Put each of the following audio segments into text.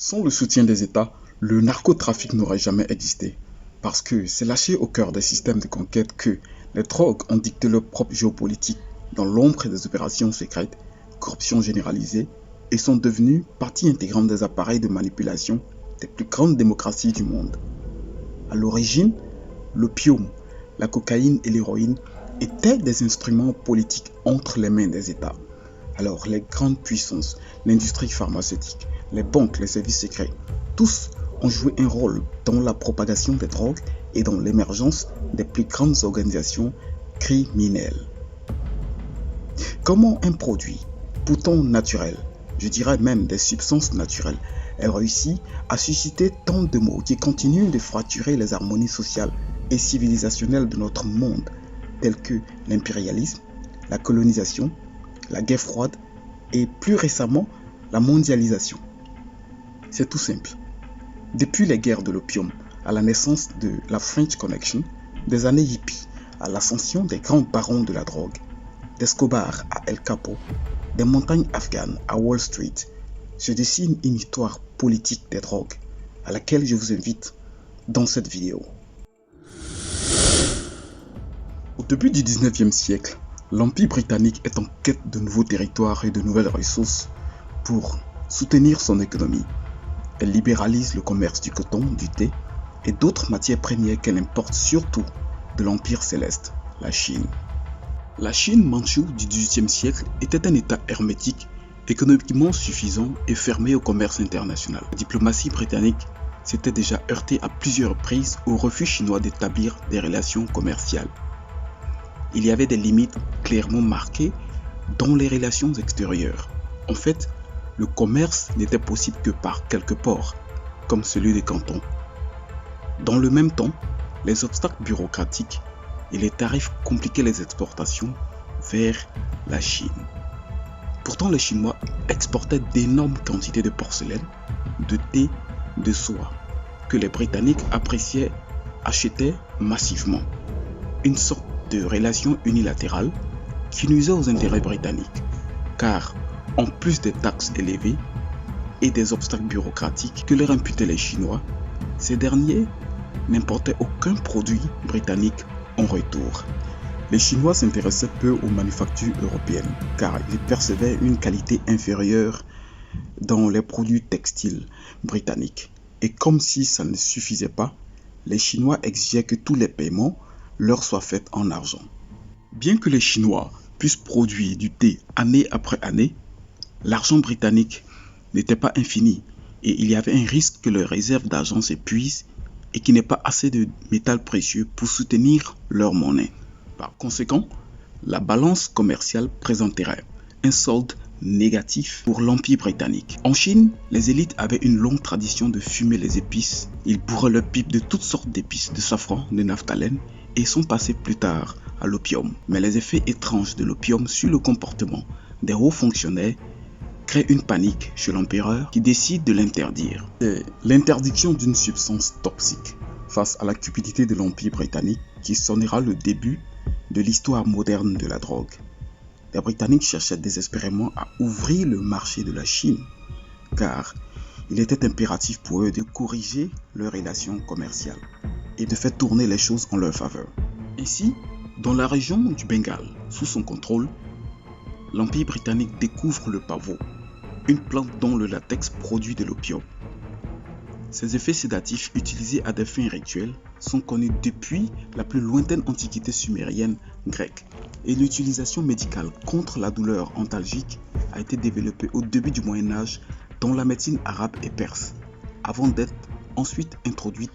Sans le soutien des États, le narcotrafic n'aurait jamais existé. Parce que c'est lâché au cœur des systèmes de conquête que les drogues ont dicté leur propre géopolitique dans l'ombre des opérations secrètes, corruption généralisée, et sont devenues partie intégrante des appareils de manipulation des plus grandes démocraties du monde. À l'origine, l'opium, la cocaïne et l'héroïne étaient des instruments politiques entre les mains des États. Alors les grandes puissances, l'industrie pharmaceutique, les banques, les services secrets, tous ont joué un rôle dans la propagation des drogues et dans l'émergence des plus grandes organisations criminelles. Comment un produit, pourtant naturel, je dirais même des substances naturelles, a réussi à susciter tant de maux qui continuent de fracturer les harmonies sociales et civilisationnelles de notre monde, tels que l'impérialisme, la colonisation, la guerre froide et plus récemment la mondialisation. C'est tout simple. Depuis les guerres de l'opium à la naissance de la French Connection, des années hippies à l'ascension des grands barons de la drogue, d'Escobar à El Capo, des montagnes afghanes à Wall Street, se dessine une histoire politique des drogues à laquelle je vous invite dans cette vidéo. Au début du 19e siècle, l'Empire britannique est en quête de nouveaux territoires et de nouvelles ressources pour soutenir son économie. Elle libéralise le commerce du coton, du thé et d'autres matières premières qu'elle importe surtout de l'Empire céleste, la Chine. La Chine mandchoue du XVIIIe siècle était un État hermétique, économiquement suffisant et fermé au commerce international. La diplomatie britannique s'était déjà heurtée à plusieurs reprises au refus chinois d'établir des relations commerciales. Il y avait des limites clairement marquées dans les relations extérieures. En fait, le commerce n'était possible que par quelques ports, comme celui des cantons. Dans le même temps, les obstacles bureaucratiques et les tarifs compliquaient les exportations vers la Chine. Pourtant, les Chinois exportaient d'énormes quantités de porcelaine, de thé, de soie, que les Britanniques appréciaient, achetaient massivement. Une sorte de relation unilatérale qui nuisait aux intérêts britanniques, car en plus des taxes élevées et des obstacles bureaucratiques que leur imputaient les Chinois, ces derniers n'importaient aucun produit britannique en retour. Les Chinois s'intéressaient peu aux manufactures européennes, car ils percevaient une qualité inférieure dans les produits textiles britanniques. Et comme si ça ne suffisait pas, les Chinois exigeaient que tous les paiements leur soient faits en argent. Bien que les Chinois puissent produire du thé année après année, l'argent britannique n'était pas infini et il y avait un risque que leurs réserves d'argent s'épuisent et qu'il n'y ait pas assez de métal précieux pour soutenir leur monnaie. Par conséquent, la balance commerciale présenterait un solde négatif pour l'Empire britannique. En Chine, les élites avaient une longue tradition de fumer les épices. Ils bourraient leur pipe de toutes sortes d'épices, de safran, de naphtalène et sont passés plus tard à l'opium. Mais les effets étranges de l'opium sur le comportement des hauts fonctionnaires créent une panique chez l'empereur qui décide de l'interdire. C'est l'interdiction d'une substance toxique face à la cupidité de l'Empire britannique qui sonnera le début de l'histoire moderne de la drogue. Les Britanniques cherchaient désespérément à ouvrir le marché de la Chine, car il était impératif pour eux de corriger leurs relations commerciales et de faire tourner les choses en leur faveur. Ainsi, dans la région du Bengale, sous son contrôle, l'Empire britannique découvre le pavot, une plante dont le latex produit de l'opium. Ces effets sédatifs utilisés à des fins rituelles sont connus depuis la plus lointaine antiquité sumérienne grecque et l'utilisation médicale contre la douleur antalgique a été développée au début du Moyen Âge dans la médecine arabe et perse, avant d'être ensuite introduite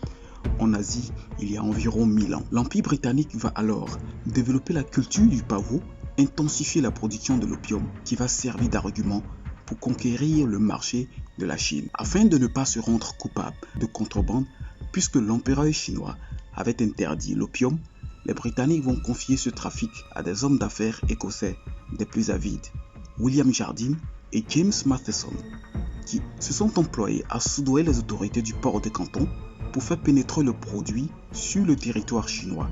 en Asie il y a environ 1000 ans. L'Empire britannique va alors développer la culture du pavot, intensifier la production de l'opium qui va servir d'argument pour conquérir le marché de la Chine. Afin de ne pas se rendre coupable de contrebande, puisque l'empereur chinois avait interdit l'opium, les Britanniques vont confier ce trafic à des hommes d'affaires écossais des plus avides, William Jardine et James Matheson, qui se sont employés à soudoyer les autorités du port de Canton pour faire pénétrer le produit sur le territoire chinois,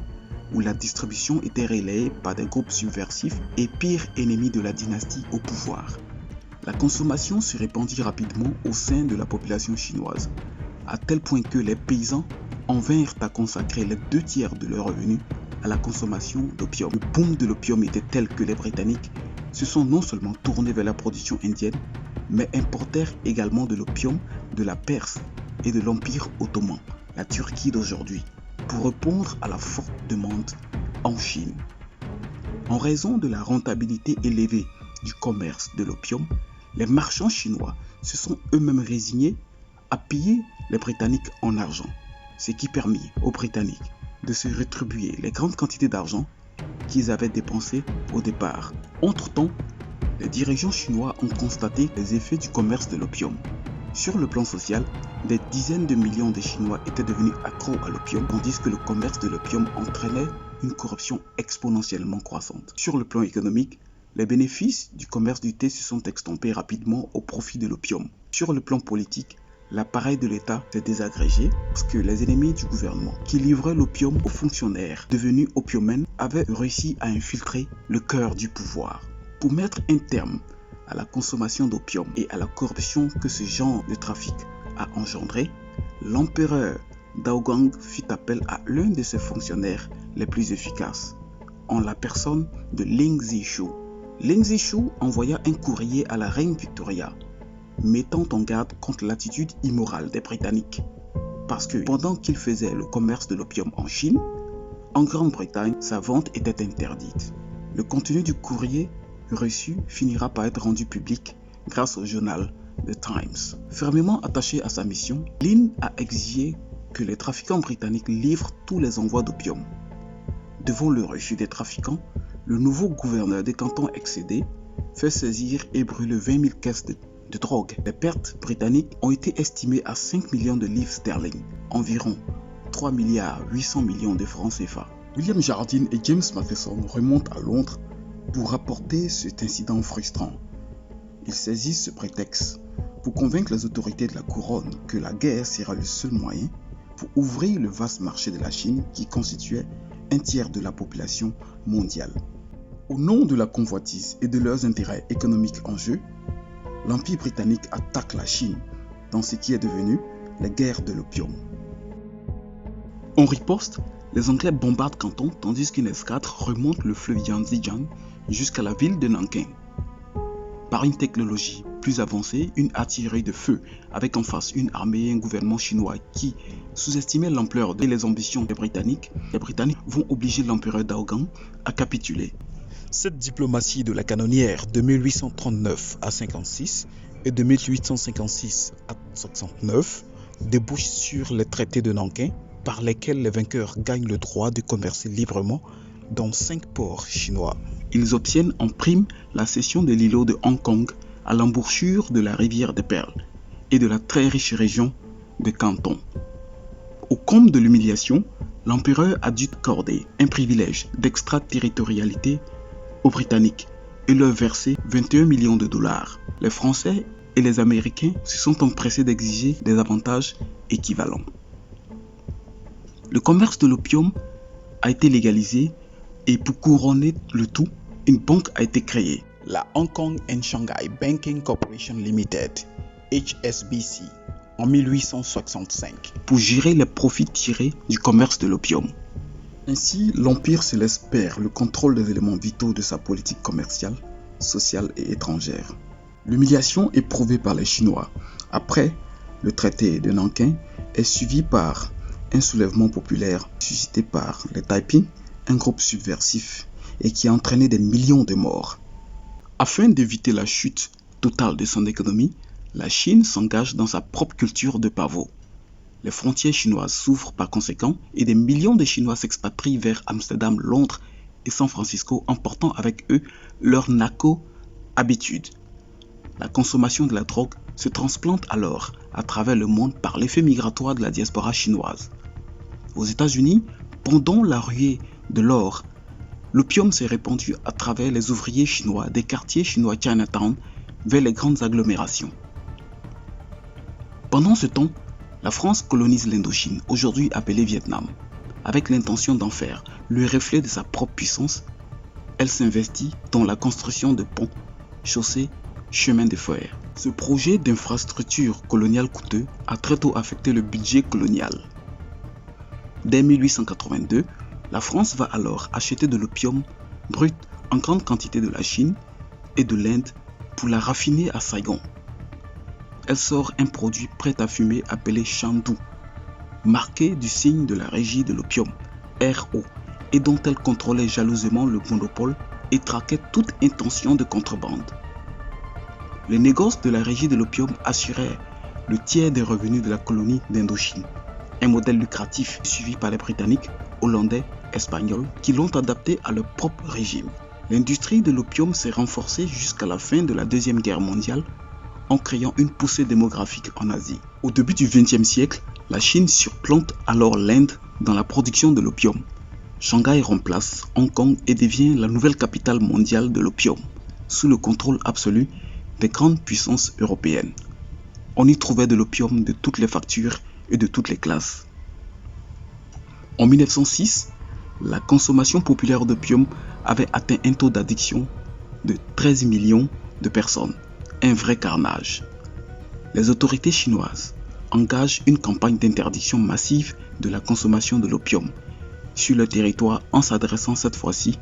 où la distribution était relayée par des groupes subversifs et pires ennemis de la dynastie au pouvoir. La consommation se répandit rapidement au sein de la population chinoise, à tel point que les paysans en vinrent à consacrer les 2/3 de leurs revenus à la consommation d'opium. Le boom de l'opium était tel que les Britanniques se sont non seulement tournés vers la production indienne, mais importèrent également de l'opium de la Perse et de l'Empire ottoman, la Turquie d'aujourd'hui, pour répondre à la forte demande en Chine. En raison de la rentabilité élevée du commerce de l'opium, les marchands chinois se sont eux-mêmes résignés à payer les Britanniques en argent, ce qui permit aux Britanniques de se rétribuer les grandes quantités d'argent qu'ils avaient dépensées au départ. Entre-temps, les dirigeants chinois ont constaté les effets du commerce de l'opium. Sur le plan social, des dizaines de millions de Chinois étaient devenus accros à l'opium, tandis que le commerce de l'opium entraînait une corruption exponentiellement croissante. Sur le plan économique, les bénéfices du commerce du thé se sont estompés rapidement au profit de l'opium. Sur le plan politique, l'appareil de l'État s'est désagrégé parce que les ennemis du gouvernement qui livraient l'opium aux fonctionnaires devenus opiumènes avaient réussi à infiltrer le cœur du pouvoir. Pour mettre un terme à la consommation d'opium et à la corruption que ce genre de trafic a engendré, l'empereur Daoguang fit appel à l'un de ses fonctionnaires les plus efficaces, en la personne de Ling Zishu. Ling Zishu envoya un courrier à la reine Victoria, mettant en garde contre l'attitude immorale des Britanniques. Parce que pendant qu'il faisait le commerce de l'opium en Chine, en Grande-Bretagne, sa vente était interdite. Le contenu du courrier reçu finira par être rendu public grâce au journal The Times. Fermement attaché à sa mission, Lin a exigé que les trafiquants britanniques livrent tous les envois d'opium. Devant le refus des trafiquants, le nouveau gouverneur des cantons excédés fait saisir et brûler 20 000 caisses de drogue. Les pertes britanniques ont été estimées à 5 millions de livres sterling, environ 3 milliards 800 millions de francs CFA. William Jardine et James Matheson remontent à Londres pour rapporter cet incident frustrant. Ils saisissent ce prétexte pour convaincre les autorités de la couronne que la guerre sera le seul moyen pour ouvrir le vaste marché de la Chine qui constituait un tiers de la population mondiale. Au nom de la convoitise et de leurs intérêts économiques en jeu, l'Empire britannique attaque la Chine dans ce qui est devenu la guerre de l'opium. En riposte, les Anglais bombardent Canton tandis qu'une escadre remonte le fleuve Yangtze jusqu'à la ville de Nankin. Par une technologie plus avancée, une artillerie de feu avec en face une armée et un gouvernement chinois qui sous-estimaient l'ampleur et les ambitions des Britanniques, les Britanniques vont obliger l'empereur Daoguang à capituler. Cette diplomatie de la canonnière de 1839 à 56 et de 1856 à 69 débouche sur les traités de Nankin par lesquels les vainqueurs gagnent le droit de commercer librement dans 5 ports chinois. Ils obtiennent en prime la cession de l'îlot de Hong Kong à l'embouchure de la rivière des Perles et de la très riche région de Canton. Au comble de l'humiliation, l'empereur a dû accorder un privilège d'extraterritorialité aux Britanniques et leur verser 21 millions de dollars. Les Français et les Américains se sont empressés d'exiger des avantages équivalents. Le commerce de l'opium a été légalisé et pour couronner le tout, une banque a été créée, la Hong Kong and Shanghai Banking Corporation Limited, HSBC, en 1865, pour gérer les profits tirés du commerce de l'opium. Ainsi, l'Empire se laisse perdre le contrôle des éléments vitaux de sa politique commerciale, sociale et étrangère. L'humiliation éprouvée par les Chinois après le traité de Nankin est suivie par un soulèvement populaire suscité par les Taiping, un groupe subversif et qui a entraîné des millions de morts. Afin d'éviter la chute totale de son économie, la Chine s'engage dans sa propre culture de pavot. Les frontières chinoises s'ouvrent par conséquent et des millions de Chinois s'expatrient vers Amsterdam, Londres et San Francisco, emportant avec eux leurs narco-habitudes. La consommation de la drogue se transplante alors à travers le monde par l'effet migratoire de la diaspora chinoise. Aux États-Unis, pendant la ruée de l'or, l'opium s'est répandu à travers les ouvriers chinois des quartiers chinois Chinatown vers les grandes agglomérations. Pendant ce temps, la France colonise l'Indochine, aujourd'hui appelée Vietnam. Avec l'intention d'en faire le reflet de sa propre puissance, elle s'investit dans la construction de ponts, chaussées chemin de fer. Ce projet d'infrastructure coloniale coûteux a très tôt affecté le budget colonial. Dès 1882, la France va alors acheter de l'opium brut en grande quantité de la Chine et de l'Inde pour la raffiner à Saigon. Elle sort un produit prêt à fumer appelé Shandou, marqué du signe de la Régie de l'opium, RO, et dont elle contrôlait jalousement le monopole et traquait toute intention de contrebande. Les négoces de la Régie de l'opium assuraient le tiers des revenus de la colonie d'Indochine, un modèle lucratif suivi par les Britanniques, Hollandais, Espagnols, qui l'ont adapté à leur propre régime. L'industrie de l'opium s'est renforcée jusqu'à la fin de la Deuxième Guerre mondiale en créant une poussée démographique en Asie. Au début du XXe siècle, la Chine surplante alors l'Inde dans la production de l'opium. Shanghai remplace Hong Kong et devient la nouvelle capitale mondiale de l'opium, sous le contrôle absolu des grandes puissances européennes. On y trouvait de l'opium de toutes les factures et de toutes les classes. En 1906, la consommation populaire d'opium avait atteint un taux d'addiction de 13 millions de personnes. Un vrai carnage. Les autorités chinoises engagent une campagne d'interdiction massive de la consommation de l'opium sur le territoire en s'adressant cette fois-ci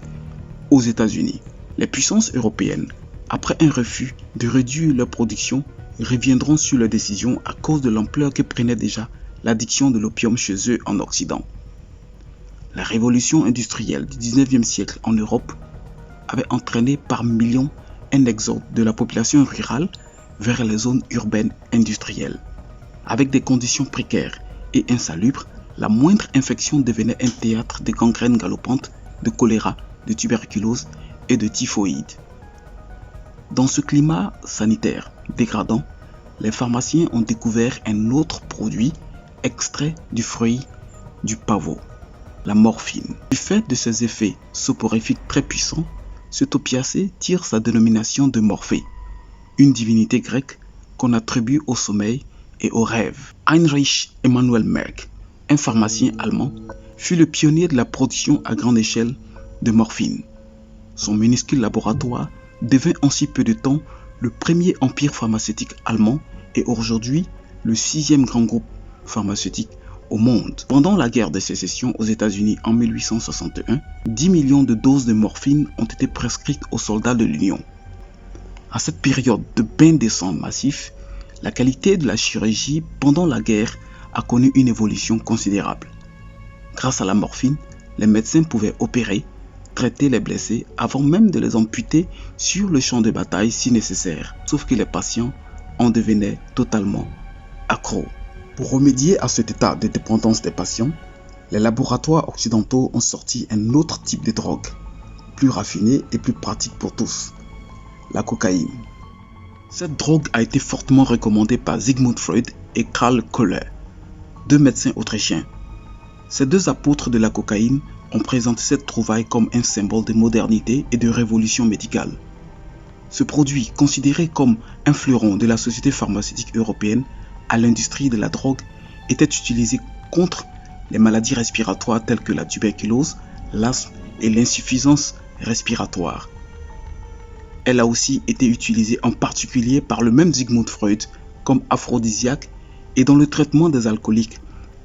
aux États-Unis. Les puissances européennes, après un refus de réduire leur production, reviendront sur leur décision à cause de l'ampleur que prenait déjà l'addiction de l'opium chez eux en Occident. La révolution industrielle du 19e siècle en Europe avait entraîné par millions un exode de la population rurale vers les zones urbaines industrielles. Avec des conditions précaires et insalubres, la moindre infection devenait un théâtre de gangrènes galopantes, de choléra, de tuberculose et de typhoïde. Dans ce climat sanitaire dégradant, les pharmaciens ont découvert un autre produit extrait du fruit du pavot, la morphine. Du fait de ses effets soporifiques très puissants, cet opiacé tire sa dénomination de Morphée, une divinité grecque qu'on attribue au sommeil et au rêve. Heinrich Emanuel Merck, un pharmacien allemand, fut le pionnier de la production à grande échelle de morphine. Son minuscule laboratoire devint en si peu de temps le premier empire pharmaceutique allemand et aujourd'hui le 6e grand groupe pharmaceutique au monde. Pendant la guerre de sécession aux États-Unis en 1861, 10 millions de doses de morphine ont été prescrites aux soldats de l'Union. À cette période de bain de sang massif, la qualité de la chirurgie pendant la guerre a connu une évolution considérable. Grâce à la morphine, les médecins pouvaient opérer, traiter les blessés avant même de les amputer sur le champ de bataille si nécessaire, sauf que les patients en devenaient totalement accros. Pour remédier à cet état de dépendance des patients, les laboratoires occidentaux ont sorti un autre type de drogue, plus raffiné et plus pratique pour tous, la cocaïne. Cette drogue a été fortement recommandée par Sigmund Freud et Karl Kohler, deux médecins autrichiens. Ces deux apôtres de la cocaïne ont présenté cette trouvaille comme un symbole de modernité et de révolution médicale. Ce produit, considéré comme un fleuron de la société pharmaceutique européenne à l'industrie de la drogue, était utilisé contre les maladies respiratoires telles que la tuberculose, l'asthme et l'insuffisance respiratoire. Elle a aussi été utilisée en particulier par le même Sigmund Freud comme aphrodisiaque et dans le traitement des alcooliques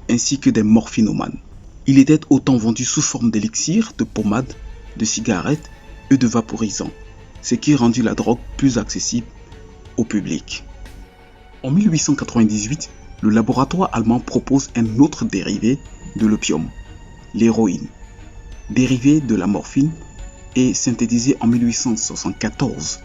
ainsi que des morphinomanes. Il était autant vendu sous forme d'élixir, de pommade, de cigarettes et de vaporisants, ce qui rendit la drogue plus accessible au public. En 1898, le laboratoire allemand propose un autre dérivé de l'opium, l'héroïne, dérivé de la morphine et synthétisée en 1874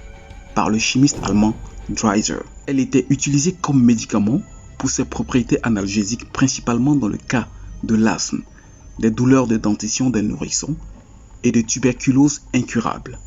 par le chimiste allemand Dreiser. Elle était utilisée comme médicament pour ses propriétés analgésiques, principalement dans le cas de l'asthme, des douleurs de dentition des nourrissons et de tuberculose incurable.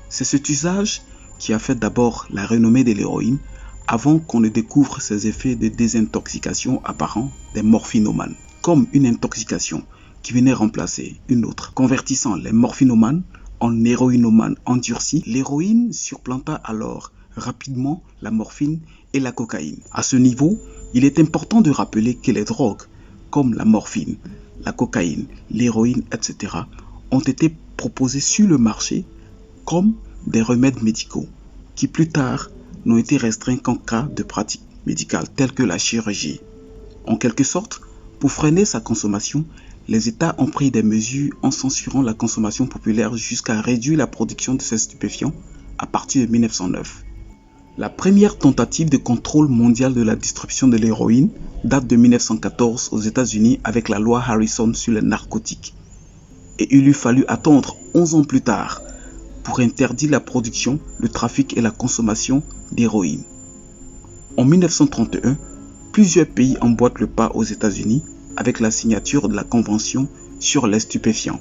C'est cet usage qui a fait d'abord la renommée de l'héroïne avant qu'on ne découvre ses effets de désintoxication apparents des morphinomanes, comme une intoxication qui venait remplacer une autre. Convertissant les morphinomanes en héroïnomanes endurcis, l'héroïne surplanta alors rapidement la morphine et la cocaïne. À ce niveau, il est important de rappeler que les drogues comme la morphine, la cocaïne, l'héroïne, etc. ont été proposées sur le marché comme des remèdes médicaux qui plus tard n'ont été restreints qu'en cas de pratiques médicales telles que la chirurgie. En quelque sorte, pour freiner sa consommation, les États ont pris des mesures en censurant la consommation populaire jusqu'à réduire la production de ces stupéfiants à partir de 1909. La première tentative de contrôle mondial de la distribution de l'héroïne date de 1914 aux États-Unis avec la loi Harrison sur les narcotiques. Et il lui fallut attendre 11 ans plus tard pour interdire la production, le trafic et la consommation d'héroïne. En 1931, plusieurs pays emboîtent le pas aux États-Unis avec la signature de la Convention sur les stupéfiants.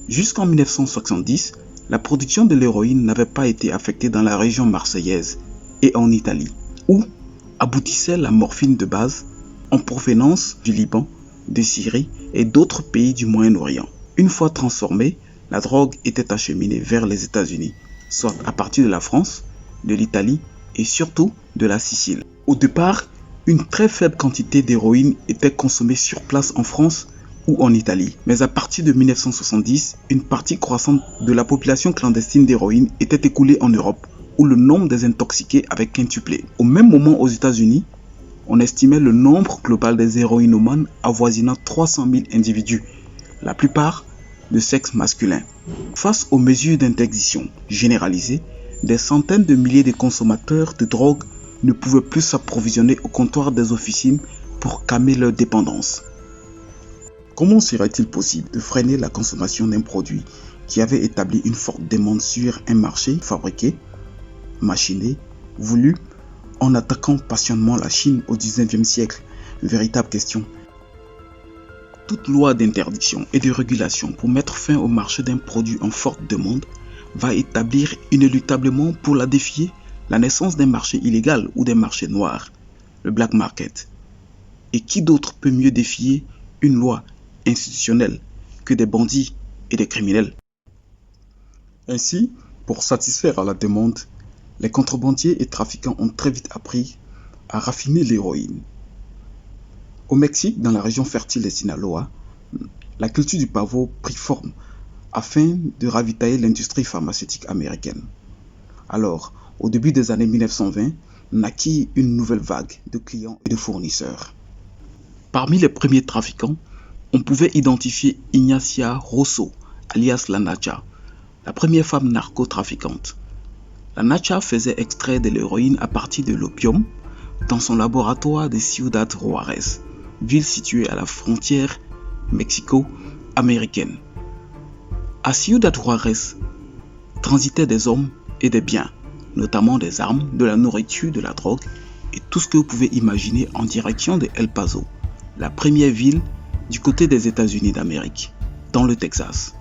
Jusqu'en 1970, la production de l'héroïne n'avait pas été affectée dans la région marseillaise et en Italie, où aboutissait la morphine de base en provenance du Liban, de Syrie et d'autres pays du Moyen-Orient. Une fois transformée, la drogue était acheminée vers les États-Unis, soit à partir de la France, de l'Italie et surtout de la Sicile. Au départ, une très faible quantité d'héroïne était consommée sur place en France ou en Italie. Mais à partir de 1970, une partie croissante de la population clandestine d'héroïne était écoulée en Europe, où le nombre des intoxiqués avait quintuplé. Au même moment aux États-Unis, on estimait le nombre global des héroïnomanes avoisinant 300 000 individus, la plupart de sexe masculin. Face aux mesures d'interdiction généralisées, des centaines de milliers de consommateurs de drogue ne pouvaient plus s'approvisionner au comptoir des officines pour calmer leur dépendance. Comment serait-il possible de freiner la consommation d'un produit qui avait établi une forte demande sur un marché fabriqué, machiné, voulu, en attaquant passionnément la Chine au XIXe siècle? Véritable question. Toute loi d'interdiction et de régulation pour mettre fin au marché d'un produit en forte demande va établir inéluctablement pour la défier la naissance d'un marché illégal ou d'un marché noir, le black market. Et qui d'autre peut mieux défier une loi institutionnelle que des bandits et des criminels? Ainsi, pour satisfaire à la demande, les contrebandiers et trafiquants ont très vite appris à raffiner l'héroïne. Au Mexique, dans la région fertile de Sinaloa, la culture du pavot prit forme afin de ravitailler l'industrie pharmaceutique américaine. Alors, au début des années 1920, naquit une nouvelle vague de clients et de fournisseurs. Parmi les premiers trafiquants, on pouvait identifier Ignacia Rosso, alias la Nacha, la première femme narcotrafiquante. La Nacha faisait extraire de l'héroïne à partir de l'opium dans son laboratoire de Ciudad Juárez, ville située à la frontière mexico-américaine. À Ciudad Juárez transitaient des hommes et des biens, notamment des armes, de la nourriture, de la drogue et tout ce que vous pouvez imaginer en direction de El Paso, la première ville du côté des États-Unis d'Amérique, dans le Texas.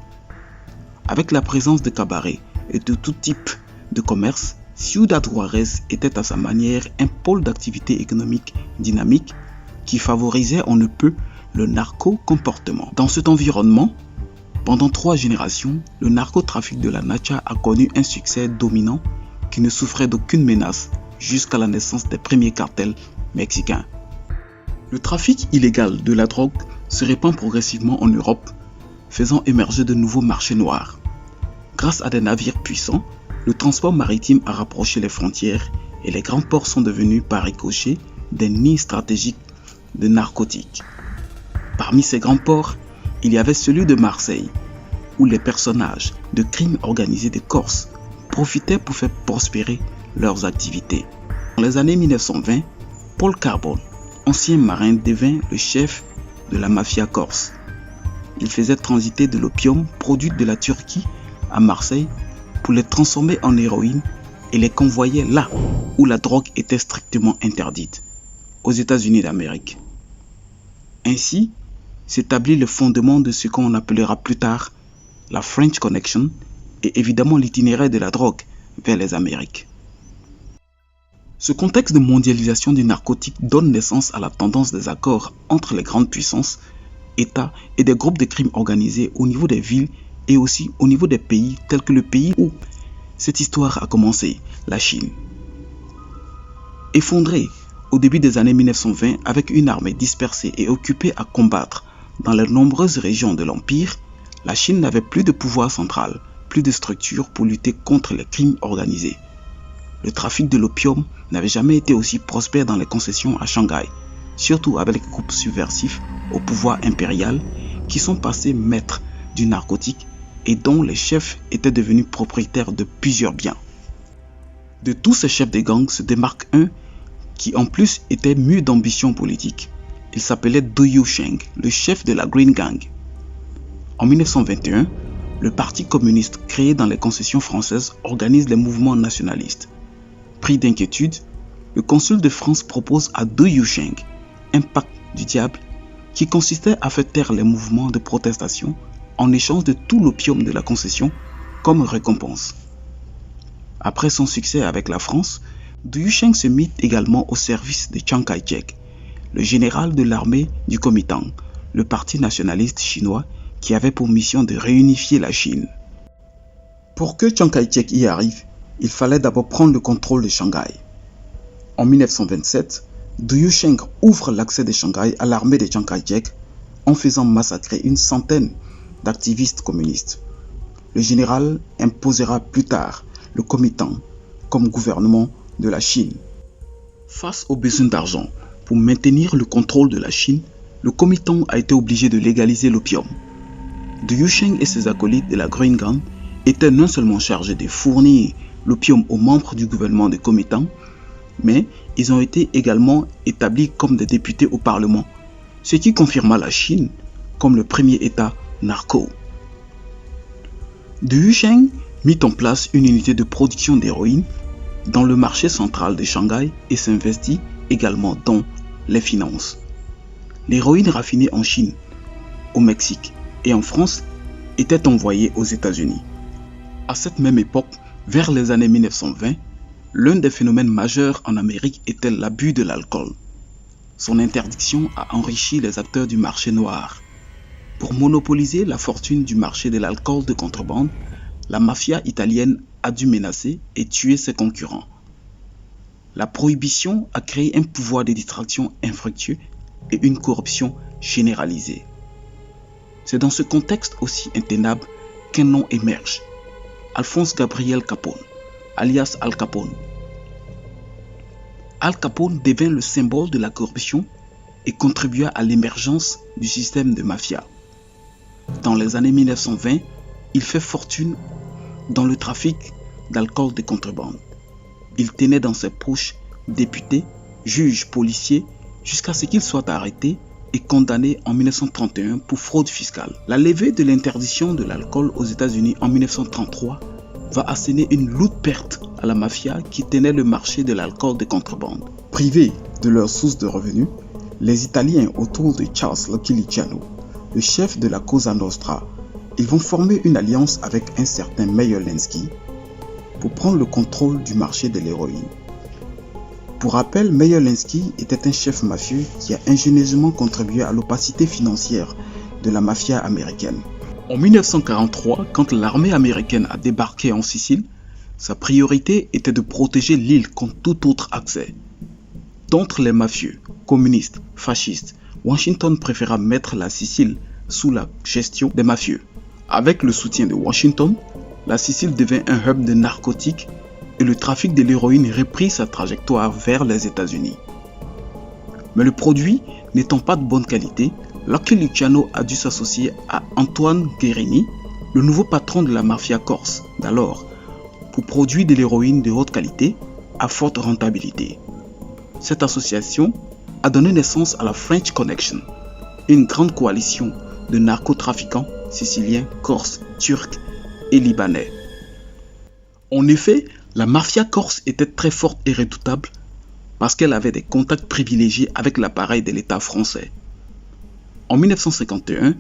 Avec la présence de cabarets et de tout type de commerce, Ciudad Juárez était à sa manière un pôle d'activité économique dynamique qui favorisait on ne peut le narco-comportement. Dans cet environnement, pendant 3 générations, le narcotrafic de la Nacha a connu un succès dominant qui ne souffrait d'aucune menace jusqu'à la naissance des premiers cartels mexicains. Le trafic illégal de la drogue se répand progressivement en Europe, faisant émerger de nouveaux marchés noirs. Grâce à des navires puissants, le transport maritime a rapproché les frontières et les grands ports sont devenus par ricochet des nids stratégiques de narcotiques. Parmi ces grands ports, il y avait celui de Marseille, où les personnages de crimes organisés de Corse profitaient pour faire prospérer leurs activités. Dans les années 1920, Paul Carbone, ancien marin, devint le chef de la mafia corse. Il faisait transiter de l'opium produit de la Turquie à Marseille pour les transformer en héroïne et les convoyait là où la drogue était strictement interdite, aux États-Unis d'Amérique. Ainsi s'établit le fondement de ce qu'on appellera plus tard la French Connection et évidemment l'itinéraire de la drogue vers les Amériques. Ce contexte de mondialisation du narcotique donne naissance à la tendance des accords entre les grandes puissances, États et des groupes de crimes organisés au niveau des villes et aussi au niveau des pays tels que le pays où cette histoire a commencé, la Chine. Effondrée au début des années 1920 avec une armée dispersée et occupée à combattre dans les nombreuses régions de l'Empire, la Chine n'avait plus de pouvoir central, plus de structures pour lutter contre les crimes organisés. le trafic de l'opium n'avait jamais été aussi prospère dans les concessions à Shanghai, surtout avec les groupes subversifs au pouvoir impérial qui sont passés maîtres du narcotique et dont les chefs étaient devenus propriétaires de plusieurs biens. De tous ces chefs de gang se démarque un qui en plus était mûr d'ambition politique. Il s'appelait Du Yusheng, le chef de la Green Gang. En 1921, le Parti communiste créé dans les concessions françaises organise les mouvements nationalistes. Pris d'inquiétude, le consul de France propose à Du Yusheng un pacte du diable qui consistait à faire taire les mouvements de protestation en échange de tout l'opium de la concession comme récompense. Après son succès avec la France, Du Yusheng se mit également au service de Chiang Kai-shek, le général de l'armée du Kuomintang, le parti nationaliste chinois qui avait pour mission de réunifier la Chine. Pour que Chiang Kai-shek y arrive, il fallait d'abord prendre le contrôle de Shanghai. En 1927, Du Yusheng ouvre l'accès de Shanghai à l'armée de Chiang Kai-shek en faisant massacrer une centaine d'activistes communistes. Le général imposera plus tard le Kuomintang comme gouvernement de la Chine. Face aux besoins d'argent pour maintenir le contrôle de la Chine, le Kuomintang a été obligé de légaliser l'opium. Du Yusheng et ses acolytes de la Green Gang étaient non seulement chargés de fournir l'opium aux membres du gouvernement de Kuomintang, mais ils ont été également établis comme des députés au Parlement, ce qui confirma la Chine comme le premier État narco. Du Yusheng mit en place une unité de production d'héroïne dans le marché central de Shanghai et s'investit également dans les finances. L'héroïne raffinée en Chine, au Mexique et en France était envoyée aux États-Unis. À cette même époque, vers les années 1920, l'un des phénomènes majeurs en Amérique était l'abus de l'alcool. Son interdiction a enrichi les acteurs du marché noir. Pour monopoliser la fortune du marché de l'alcool de contrebande, la mafia italienne a dû menacer et tuer ses concurrents. La prohibition a créé un pouvoir de distraction infructueux et une corruption généralisée. C'est dans ce contexte aussi intenable qu'un nom émerge, Alphonse Gabriel Capone, alias Al Capone. Al Capone devint le symbole de la corruption et contribua à l'émergence du système de mafia. Dans les années 1920, il fait fortune dans le trafic d'alcool de contrebande. Il tenait dans ses poches députés, juges, policiers, jusqu'à ce qu'il soit arrêté et condamné en 1931 pour fraude fiscale. La levée de l'interdiction de l'alcool aux États-Unis en 1933 va asséner une lourde perte à la mafia qui tenait le marché de l'alcool de contrebande. Privés de leur source de revenus, les Italiens autour de Charles Lucky Luciano, le chef de la Cosa Nostra, ils vont former une alliance avec un certain Meyer Lansky pour prendre le contrôle du marché de l'héroïne. Pour rappel, Meyer Lansky était un chef mafieux qui a ingénieusement contribué à l'opacité financière de la mafia américaine. En 1943, quand l'armée américaine a débarqué en Sicile, sa priorité était de protéger l'île contre tout autre accès. D'entre les mafieux, communistes, fascistes, Washington préféra mettre la Sicile sous la gestion des mafieux. Avec le soutien de Washington, la Sicile devint un hub de narcotiques et le trafic de l'héroïne reprit sa trajectoire vers les États-Unis. Mais le produit n'étant pas de bonne qualité, Lucky Luciano a dû s'associer à Antoine Guerini, le nouveau patron de la mafia corse d'alors, pour produire de l'héroïne de haute qualité à forte rentabilité. Cette association a donné naissance à la French Connection, une grande coalition de narcotrafiquants siciliens, corses, turcs et libanais. En effet, la mafia corse était très forte et redoutable parce qu'elle avait des contacts privilégiés avec l'appareil de l'État français. En 1951,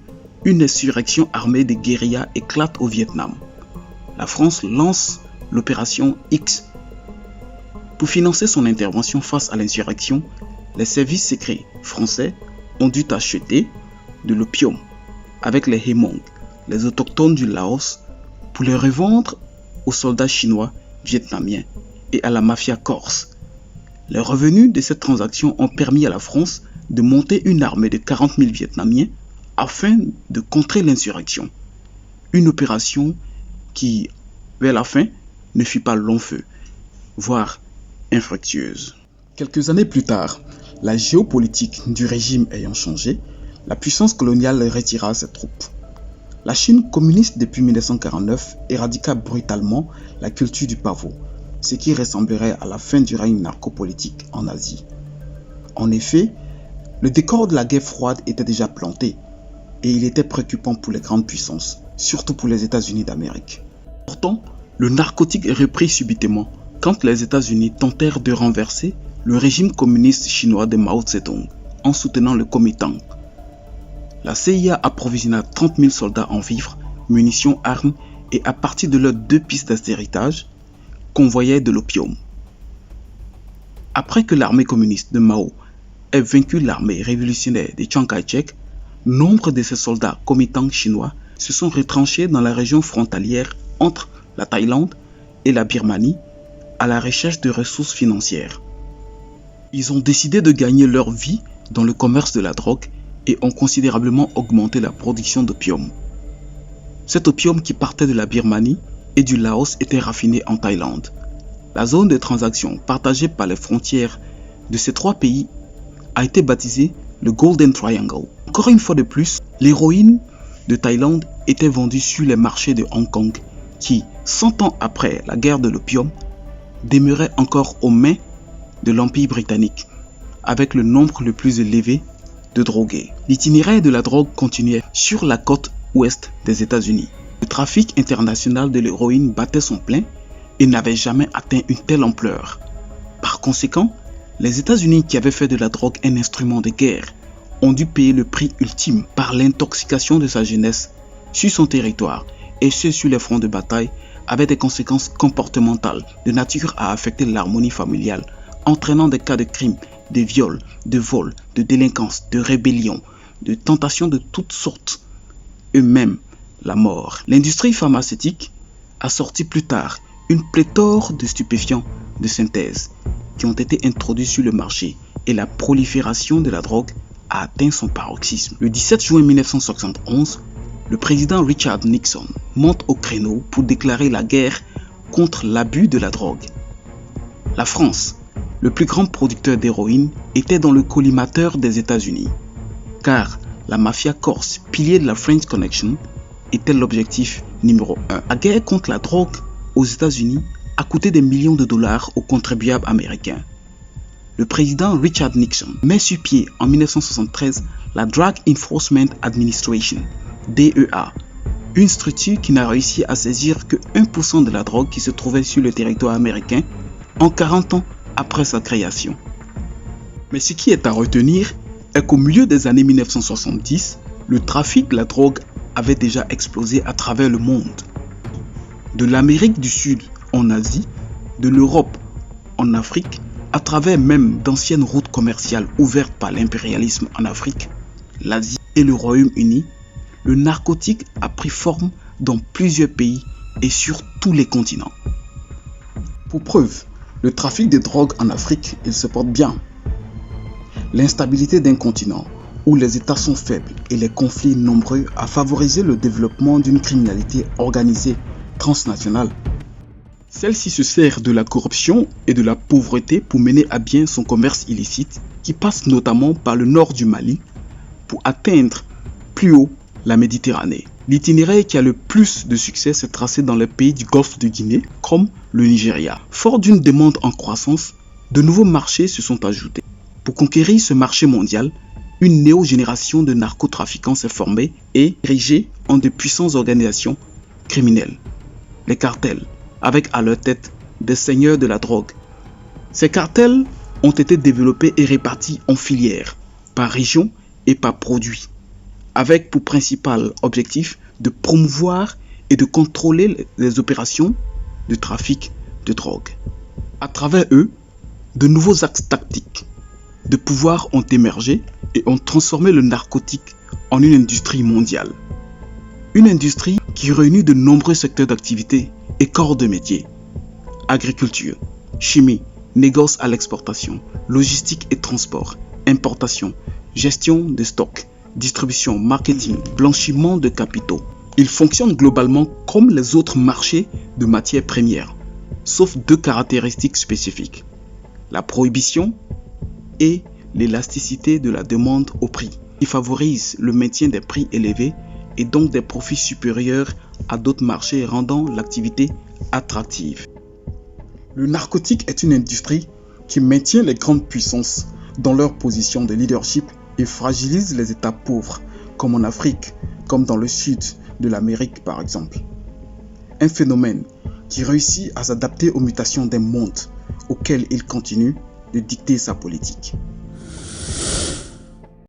une insurrection armée de guérillas éclate au Vietnam. La France lance l'opération X. Pour financer son intervention face à l'insurrection, les services secrets français ont dû acheter de l'opium avec les Hmong, les autochtones du Laos, pour les revendre aux soldats chinois, vietnamiens et à la mafia corse. Les revenus de cette transaction ont permis à la France de monter une armée de 40 000 Vietnamiens afin de contrer l'insurrection. Une opération qui, vers la fin, ne fit pas long feu. voire infructueuse. Quelques années plus tard, la géopolitique du régime ayant changé, la puissance coloniale retira ses troupes. La Chine communiste depuis 1949 éradiqua brutalement la culture du pavot, ce qui ressemblerait à la fin du règne narcopolitique en Asie. En effet, le décor de la guerre froide était déjà planté et il était préoccupant pour les grandes puissances, surtout pour les États-Unis d'Amérique. Pourtant, le narcotique est repris subitement quand les États-Unis tentèrent de renverser le régime communiste chinois de Mao Zedong en soutenant le Kuomintang. La CIA approvisionna 30 000 soldats en vivres, munitions, armes et à partir de leurs 2 pistes d'héritage, convoyaient de l'opium. Après que l'armée communiste de Mao ait vaincu l'armée révolutionnaire de Chiang Kai-shek, nombre de ces soldats Kuomintang chinois se sont retranchés dans la région frontalière entre la Thaïlande et la Birmanie à la recherche de ressources financières. Ils ont décidé de gagner leur vie dans le commerce de la drogue et ont considérablement augmenté la production d'opium. Cet opium qui partait de la Birmanie et du Laos était raffiné en Thaïlande. La zone de transaction partagée par les frontières de ces 3 pays a été baptisée le Golden Triangle. Encore une fois de plus, l'héroïne de Thaïlande était vendue sur les marchés de Hong Kong qui, 100 ans après la guerre de l'opium, demeurait encore aux mains de l'Empire britannique, avec le nombre le plus élevé de drogués. L'itinéraire de la drogue continuait sur la côte ouest des États-Unis. Le trafic international de l'héroïne battait son plein et n'avait jamais atteint une telle ampleur. Par conséquent, les États-Unis qui avaient fait de la drogue un instrument de guerre ont dû payer le prix ultime par l'intoxication de sa jeunesse sur son territoire et ce sur les fronts de bataille avec des conséquences comportementales de nature à affecter l'harmonie familiale, entraînant des cas de crimes, de viols, de vols, de délinquance, de rébellion, de tentations de toutes sortes, et même la mort. L'industrie pharmaceutique a sorti plus tard une pléthore de stupéfiants de synthèse qui ont été introduits sur le marché et la prolifération de la drogue a atteint son paroxysme. Le 17 juin 1971, le président Richard Nixon monte au créneau pour déclarer la guerre contre l'abus de la drogue. La France, le plus grand producteur d'héroïne, était dans le collimateur des États-Unis, car la mafia corse, pilier de la French Connection, était l'objectif numéro 1. La guerre contre la drogue aux États-Unis a coûté des millions de dollars aux contribuables américains. Le président Richard Nixon met sur pied en 1973 la Drug Enforcement Administration, DEA, une structure qui n'a réussi à saisir que 1% de la drogue qui se trouvait sur le territoire américain en 40 ans après sa création. Mais ce qui est à retenir est qu'au milieu des années 1970, le trafic de la drogue avait déjà explosé à travers le monde. De l'Amérique du Sud en Asie, de l'Europe en Afrique, à travers même d'anciennes routes commerciales ouvertes par l'impérialisme en Afrique, l'Asie et le Royaume-Uni, le narcotique a pris forme dans plusieurs pays et sur tous les continents. Pour preuve, le trafic de drogue en Afrique, il se porte bien. L'instabilité d'un continent où les États sont faibles et les conflits nombreux a favorisé le développement d'une criminalité organisée transnationale. Celle-ci se sert de la corruption et de la pauvreté pour mener à bien son commerce illicite qui passe notamment par le nord du Mali pour atteindre plus haut la Méditerranée. L'itinéraire qui a le plus de succès s'est tracé dans les pays du Golfe de Guinée comme le Nigeria. Fort d'une demande en croissance, de nouveaux marchés se sont ajoutés. Pour conquérir ce marché mondial, une néo-génération de narcotrafiquants s'est formée et érigée en de puissantes organisations criminelles. Les cartels, avec à leur tête des seigneurs de la drogue. Ces cartels ont été développés et répartis en filières, par région et par produit, avec pour principal objectif de promouvoir et de contrôler les opérations de trafic de drogue. À travers eux, de nouveaux axes tactiques de pouvoir ont émergé et ont transformé le narcotique en une industrie mondiale. Une industrie qui réunit de nombreux secteurs d'activité et corps de métier. Agriculture, chimie, négoce à l'exportation, logistique et transport, importation, gestion de stocks, distribution, marketing, blanchiment de capitaux. Il fonctionne globalement comme les autres marchés de matières premières, sauf deux caractéristiques spécifiques, la prohibition et l'élasticité de la demande au prix, qui favorise le maintien des prix élevés et donc des profits supérieurs à d'autres marchés, rendant l'activité attractive. Le narcotique est une industrie qui maintient les grandes puissances dans leur position de leadership et fragilise les États pauvres, comme en Afrique, comme dans le sud de l'Amérique par exemple. Un phénomène qui réussit à s'adapter aux mutations d'un monde auquel il continue de dicter sa politique.